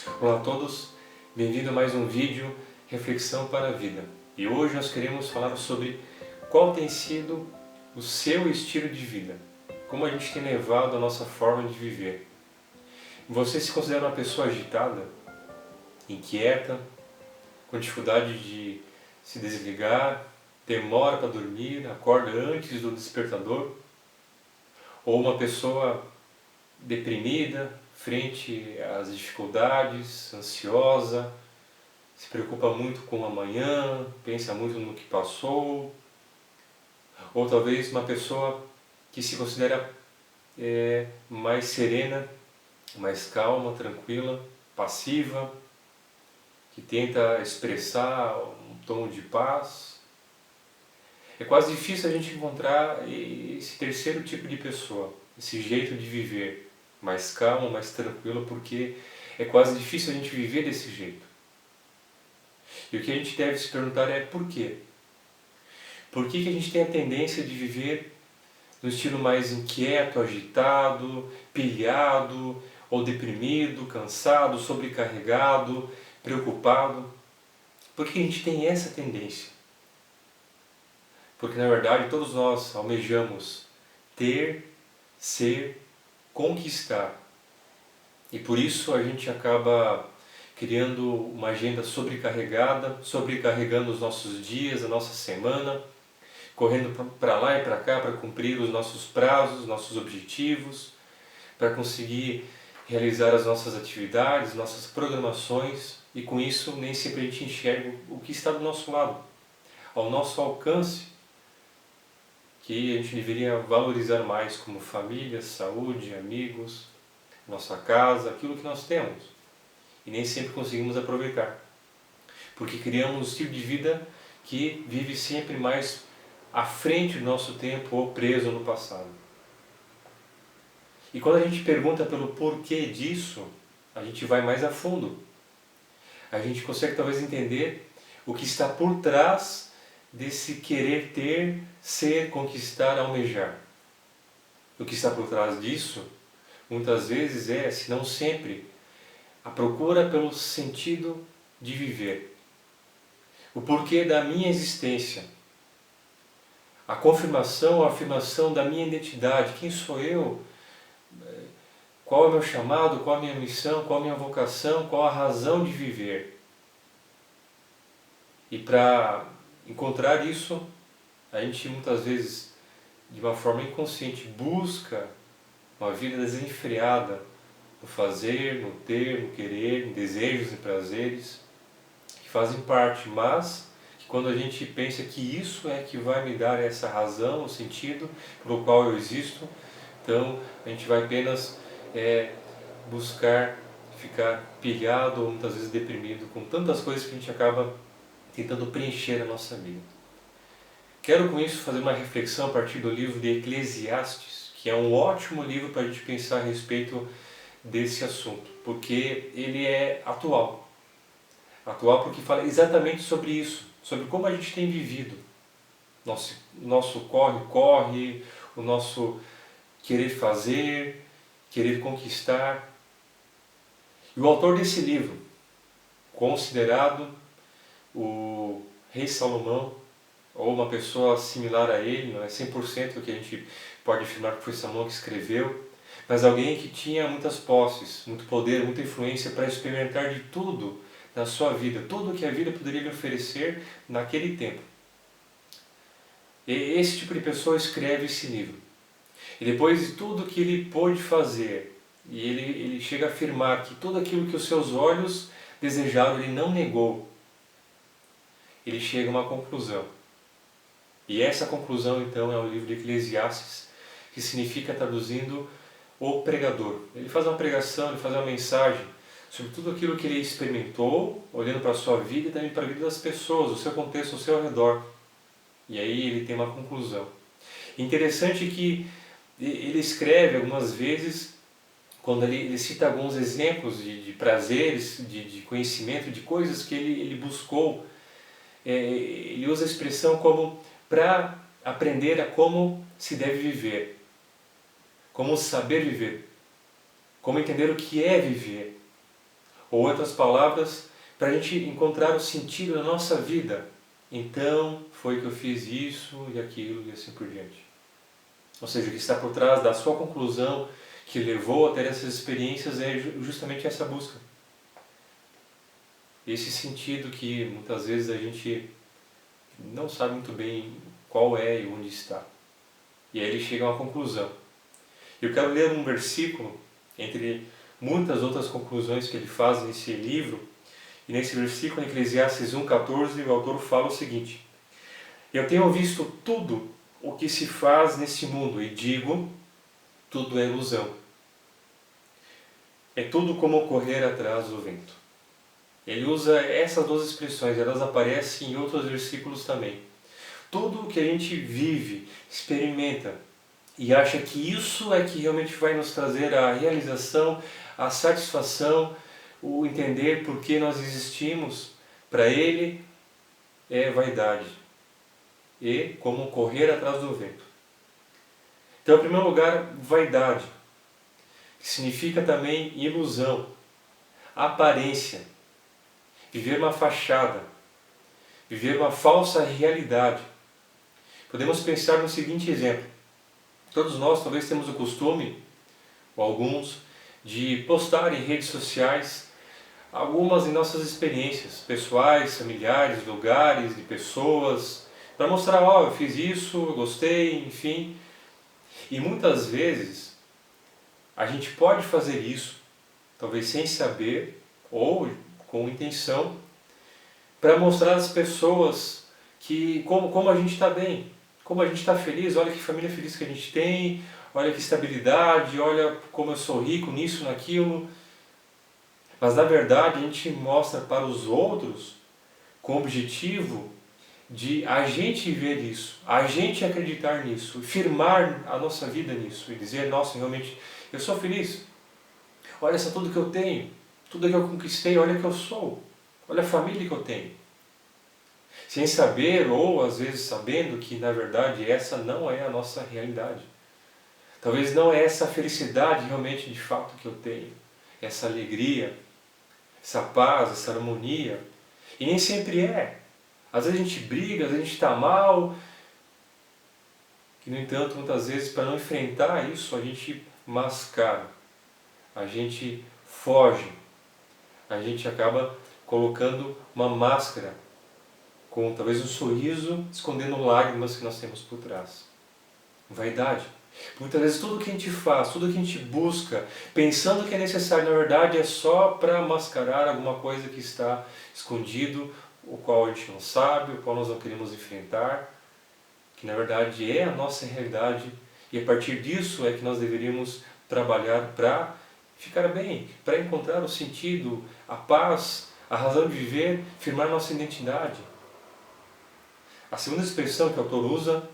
Olá a todos, bem-vindo a mais um vídeo Reflexão para a Vida. E hoje nós queremos falar sobre qual tem sido o seu estilo de vida, como a gente tem levado a nossa forma de viver. Você se considera uma pessoa agitada, inquieta, com dificuldade de se desligar, demora para dormir, acorda antes do despertador? Ou uma pessoa deprimida, frente às dificuldades, ansiosa, se preocupa muito com o amanhã, pensa muito no que passou, ou talvez uma pessoa que se considera mais serena, mais calma, tranquila, passiva, que tenta expressar um tom de paz. É quase difícil a gente encontrar esse terceiro tipo de pessoa, esse jeito de viver, mais calmo, mais tranquilo, porque é quase difícil a gente viver desse jeito. E o que a gente deve se perguntar é por quê? Por que a gente tem a tendência de viver no estilo mais inquieto, agitado, pilhado, ou deprimido, cansado, sobrecarregado, preocupado? Por que a gente tem essa tendência? Porque na verdade todos nós almejamos ter, ser, conquistar. E por isso a gente acaba criando uma agenda sobrecarregada, sobrecarregando os nossos dias, a nossa semana, correndo para lá e para cá para cumprir os nossos prazos, nossos objetivos, para conseguir realizar as nossas atividades, nossas programações, e com isso nem sempre a gente enxerga o que está do nosso lado, ao nosso alcance, que a gente deveria valorizar mais como família, saúde, amigos, nossa casa, aquilo que nós temos. E nem sempre conseguimos aproveitar. Porque criamos um estilo de vida que vive sempre mais à frente do nosso tempo ou preso no passado. E quando a gente pergunta pelo porquê disso, a gente vai mais a fundo. A gente consegue talvez entender o que está por trás desse querer ter, ser, conquistar, almejar. O que está por trás disso, muitas vezes se não sempre, a procura pelo sentido de viver. O porquê da minha existência. A confirmação, a afirmação da minha identidade. Quem sou eu? Qual é o meu chamado? Qual a minha missão? Qual a minha vocação? Qual a razão de viver? E para encontrar isso, a gente muitas vezes, de uma forma inconsciente, busca uma vida desenfreada no fazer, no ter, no querer, em desejos e prazeres que fazem parte, mas que quando a gente pensa que isso é que vai me dar essa razão, o sentido pelo qual eu existo, então a gente vai apenas buscar ficar pilhado ou muitas vezes deprimido com tantas coisas que a gente acaba tentando preencher a nossa vida. Quero com isso fazer uma reflexão a partir do livro de Eclesiastes, que é um ótimo livro para a gente pensar a respeito desse assunto, porque ele é atual. Atual porque fala exatamente sobre isso, sobre como a gente tem vivido. Nosso corre-corre, o nosso querer fazer, querer conquistar. E o autor desse livro, considerado o rei Salomão, ou uma pessoa similar a ele, não é 100% do que a gente pode afirmar que foi Salomão que escreveu, mas alguém que tinha muitas posses, muito poder, muita influência para experimentar de tudo na sua vida, tudo o que a vida poderia lhe oferecer naquele tempo. E esse tipo de pessoa escreve esse livro. E depois de tudo que ele pôde fazer, e ele chega a afirmar que tudo aquilo que os seus olhos desejaram, ele não negou. Ele chega a uma conclusão. E essa conclusão, então, é o livro de Eclesiastes, que significa, traduzindo, o pregador. Ele faz uma pregação, ele faz uma mensagem sobre tudo aquilo que ele experimentou, olhando para a sua vida e também para a vida das pessoas, o seu contexto, ao seu redor. E aí ele tem uma conclusão. Interessante que ele escreve algumas vezes, quando ele cita alguns exemplos de prazeres, de conhecimento, de coisas que ele buscou, ele usa a expressão como para aprender a como se deve viver, como saber viver, como entender o que é viver, Ou outras palavras, para a gente encontrar o sentido da nossa vida. Então, foi que eu fiz isso e aquilo e assim por diante. Ou seja, o que está por trás da sua conclusão que levou a ter essas experiências é justamente essa busca. Esse sentido que muitas vezes a gente não sabe muito bem qual é e onde está. E aí ele chega a uma conclusão. Eu quero ler um versículo, entre muitas outras conclusões que ele faz nesse livro, e nesse versículo, em Eclesiastes 1,14, o autor fala o seguinte: eu tenho visto tudo o que se faz neste mundo e digo, tudo é ilusão. É tudo como correr atrás do vento. Ele usa essas duas expressões, elas aparecem em outros versículos também. Tudo o que a gente vive, experimenta e acha que isso é que realmente vai nos trazer a realização, a satisfação, o entender por que nós existimos, para ele é vaidade e como correr atrás do vento. Então, em primeiro lugar, vaidade, que significa também ilusão, aparência, viver uma fachada, viver uma falsa realidade. Podemos pensar no seguinte exemplo. Todos nós talvez temos o costume, ou alguns, de postar em redes sociais algumas de nossas experiências pessoais, familiares, lugares, de pessoas, para mostrar, ó, eu fiz isso, eu gostei, enfim. E muitas vezes a gente pode fazer isso, talvez sem saber ou com intenção, para mostrar às pessoas que como a gente está bem, como a gente está feliz, olha que família feliz que a gente tem, olha que estabilidade, olha como eu sou rico nisso, naquilo. Mas na verdade a gente mostra para os outros com o objetivo de a gente ver isso, a gente acreditar nisso, firmar a nossa vida nisso e dizer, nossa, realmente eu sou feliz. Olha só tudo que eu tenho, tudo que eu conquistei, olha que eu sou, olha a família que eu tenho. Sem saber ou às vezes sabendo que na verdade essa não é a nossa realidade. Talvez não é essa felicidade realmente de fato que eu tenho, essa alegria, essa paz, essa harmonia. E nem sempre é. Às vezes a gente briga, às vezes a gente está mal. E no entanto, muitas vezes para não enfrentar isso, a gente mascara, a gente foge, a gente acaba colocando uma máscara com talvez um sorriso escondendo lágrimas que nós temos por trás. Vaidade. Muitas vezes tudo que a gente faz, tudo que a gente busca, pensando que é necessário, na verdade é só para mascarar alguma coisa que está escondido, o qual a gente não sabe, o qual nós não queremos enfrentar, que na verdade é a nossa realidade, e a partir disso é que nós deveríamos trabalhar para ficar bem, para encontrar o sentido, a paz, a razão de viver, firmar nossa identidade. A segunda expressão que o autor usa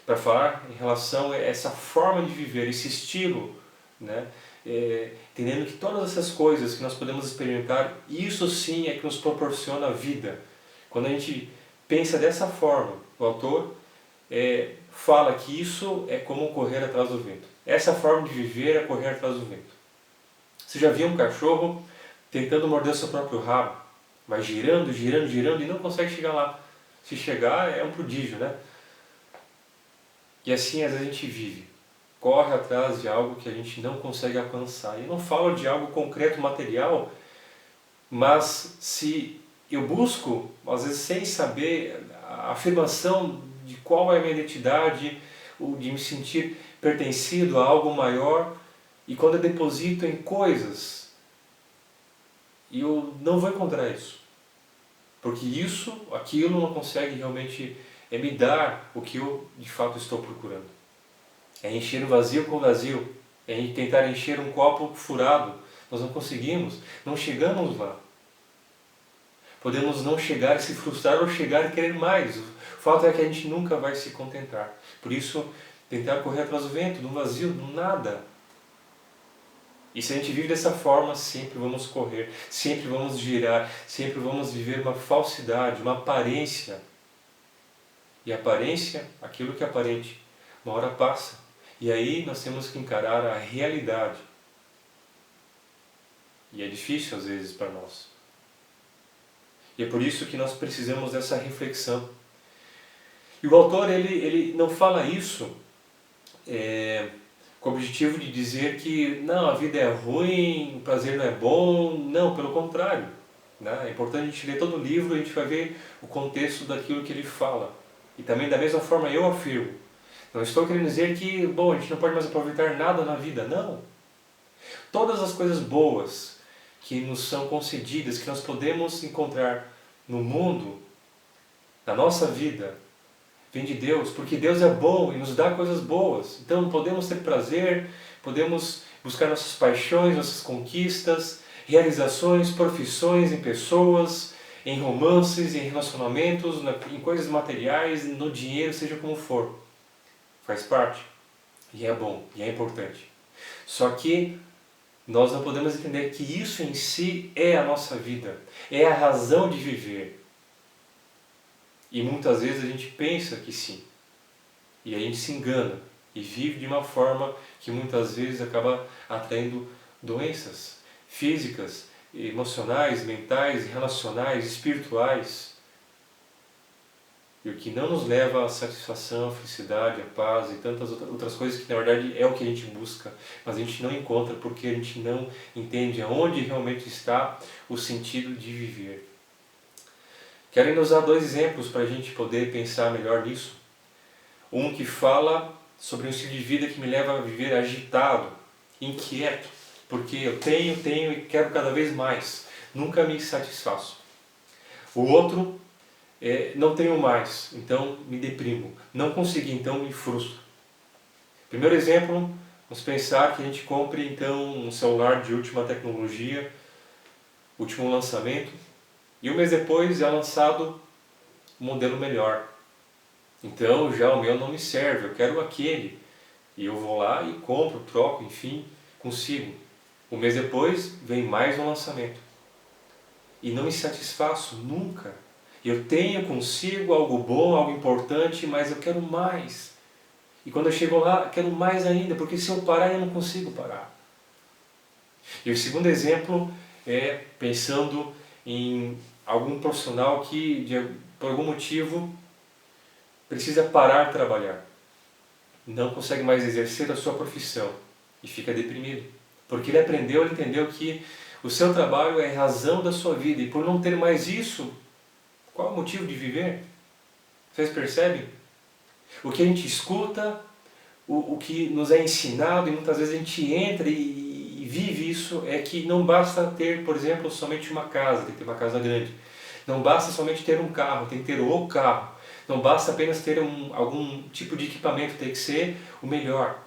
para falar em relação a essa forma de viver, esse estilo, né? Entendendo que todas essas coisas que nós podemos experimentar, isso sim é que nos proporciona a vida. Quando a gente pensa dessa forma, o autor fala que isso é como correr atrás do vento. Essa forma de viver é correr atrás do vento. Você já viu um cachorro tentando morder o seu próprio rabo? Vai girando, girando, girando e não consegue chegar lá. Se chegar é um prodígio, né? E assim às vezes a gente vive, corre atrás de algo que a gente não consegue alcançar. E eu não falo de algo concreto, material, mas se eu busco, às vezes sem saber, a afirmação de qual é a minha identidade, de me sentir pertencido a algo maior, e quando eu deposito em coisas, eu não vou encontrar isso. Porque isso, aquilo não consegue realmente me dar o que eu de fato estou procurando. É encher o vazio com o vazio. É tentar encher um copo furado. Nós não conseguimos, não chegamos lá. Podemos não chegar e se frustrar ou chegar e querer mais. O fato é que a gente nunca vai se contentar. Por isso, tentar correr atrás do vento, do vazio, do nada. E se a gente vive dessa forma, sempre vamos correr, sempre vamos girar, sempre vamos viver uma falsidade, uma aparência. E a aparência, aquilo que é aparente, uma hora passa. E aí nós temos que encarar a realidade. E é difícil às vezes para nós. E é por isso que nós precisamos dessa reflexão. E o autor ele não fala isso com o objetivo de dizer que não, a vida é ruim, o prazer não é bom. Não, pelo contrário. Né? É importante a gente ler todo o livro e a gente vai ver o contexto daquilo que ele fala. E também da mesma forma eu afirmo. Não estou querendo dizer que, bom, a gente não pode mais aproveitar nada na vida. Não. Todas as coisas boas que nos são concedidas, que nós podemos encontrar no mundo, na nossa vida, vem de Deus, porque Deus é bom e nos dá coisas boas. Então podemos ter prazer, podemos buscar nossas paixões, nossas conquistas, realizações, profissões em pessoas, em romances, em relacionamentos, em coisas materiais, no dinheiro, seja como for. Faz parte. E é bom, e é importante. Só que nós não podemos entender que isso em si é a nossa vida, é a razão de viver. E muitas vezes a gente pensa que sim, e a gente se engana e vive de uma forma que muitas vezes acaba atraindo doenças físicas, emocionais, mentais, relacionais, espirituais. E o que não nos leva à satisfação, à felicidade, à paz e tantas outras coisas que na verdade é o que a gente busca, mas a gente não encontra porque a gente não entende aonde realmente está o sentido de viver. Quero ainda usar 2 exemplos para a gente poder pensar melhor nisso. Um que fala sobre um estilo de vida que me leva a viver agitado, inquieto, porque eu tenho e quero cada vez mais, nunca me satisfaço. O outro não tenho mais, então me deprimo. Não consegui, então me frustro. Primeiro exemplo, vamos pensar que a gente compre então um celular de última tecnologia, último lançamento, e um mês depois é lançado um modelo melhor. Então já o meu não me serve, eu quero aquele. E eu vou lá e compro, troco, enfim, consigo. Um mês depois vem mais um lançamento. E não me satisfaço nunca. Eu tenho consigo algo bom, algo importante, mas eu quero mais. E quando eu chego lá, quero mais ainda, porque se eu parar, eu não consigo parar. E o segundo exemplo é pensando em algum profissional que, por algum motivo, precisa parar de trabalhar. Não consegue mais exercer a sua profissão e fica deprimido. Porque ele entendeu que o seu trabalho é a razão da sua vida. E por não ter mais isso, qual é o motivo de viver? Vocês percebem? O que a gente escuta, o que nos é ensinado, e muitas vezes a gente entra e vive isso, é que não basta ter, por exemplo, somente uma casa, tem que ter uma casa grande. Não basta somente ter um carro, tem que ter o carro. Não basta apenas ter algum tipo de equipamento, tem que ser o melhor.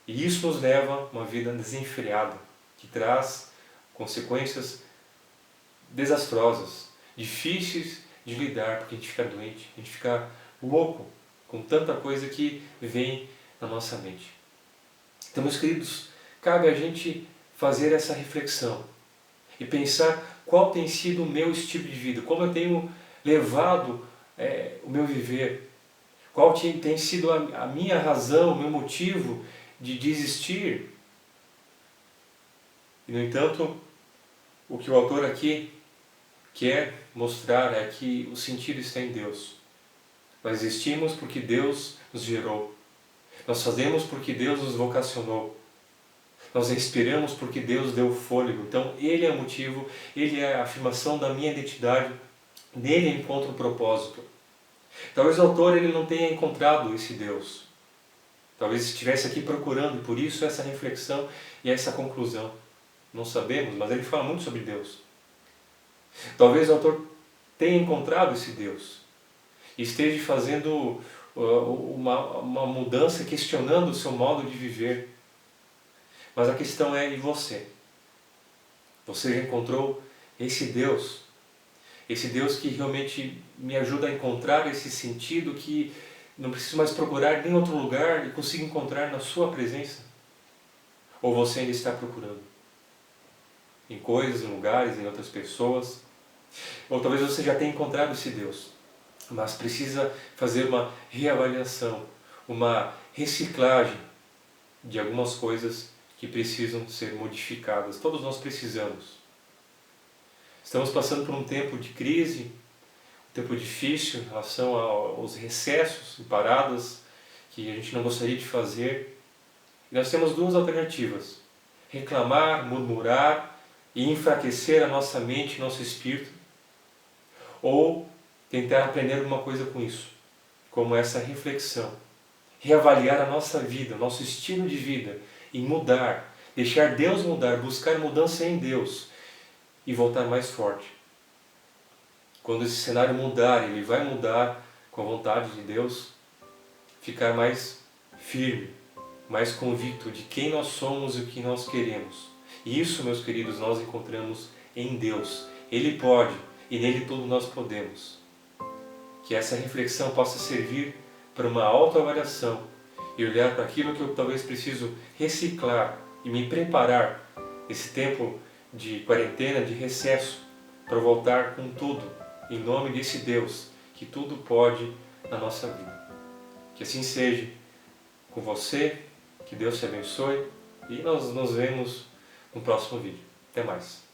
E isso nos leva a uma vida desenfreada, que traz consequências desastrosas, difíceis de lidar, porque a gente fica doente, a gente fica louco com tanta coisa que vem na nossa mente. Então, meus queridos, cabe a gente fazer essa reflexão e pensar qual tem sido o meu estilo de vida, como eu tenho levado o meu viver, qual tem sido a minha razão, o meu motivo de desistir. E, no entanto, o que o autor aqui quer mostrar é que o sentido está em Deus. Nós existimos porque Deus nos gerou. Nós fazemos porque Deus nos vocacionou. Nós respiramos porque Deus deu fôlego. Então Ele é o motivo, Ele é a afirmação da minha identidade. Nele eu encontro o propósito. Talvez o autor ele não tenha encontrado esse Deus. Talvez estivesse aqui procurando, e por isso essa reflexão e essa conclusão. Não sabemos, mas ele fala muito sobre Deus. Talvez o autor tenha encontrado esse Deus e esteja fazendo uma mudança, questionando o seu modo de viver. Mas a questão é, e você? Você já encontrou esse Deus? Esse Deus que realmente me ajuda a encontrar esse sentido que não preciso mais procurar em outro lugar e consigo encontrar na sua presença? Ou você ainda está procurando? Em coisas, em lugares, em outras pessoas? Ou talvez você já tenha encontrado esse Deus, mas precisa fazer uma reavaliação, uma reciclagem de algumas coisas que precisam ser modificadas. Todos nós precisamos. Estamos passando por um tempo de crise, um tempo difícil em relação aos recessos e paradas que a gente não gostaria de fazer. E nós temos duas alternativas: reclamar, murmurar e enfraquecer a nossa mente, nosso espírito, ou tentar aprender alguma coisa com isso, como essa reflexão, reavaliar a nossa vida, o nosso estilo de vida e mudar, deixar Deus mudar, buscar mudança em Deus e voltar mais forte. Quando esse cenário mudar, ele vai mudar com a vontade de Deus, ficar mais firme, mais convicto de quem nós somos e o que nós queremos. E isso, meus queridos, nós encontramos em Deus. Ele pode e nele tudo nós podemos. Que essa reflexão possa servir para uma autoavaliação e olhar para aquilo que eu talvez preciso reciclar e me preparar nesse tempo de quarentena, de recesso, para voltar com tudo, em nome desse Deus que tudo pode na nossa vida. Que assim seja com você, que Deus te abençoe e nós nos vemos no próximo vídeo. Até mais!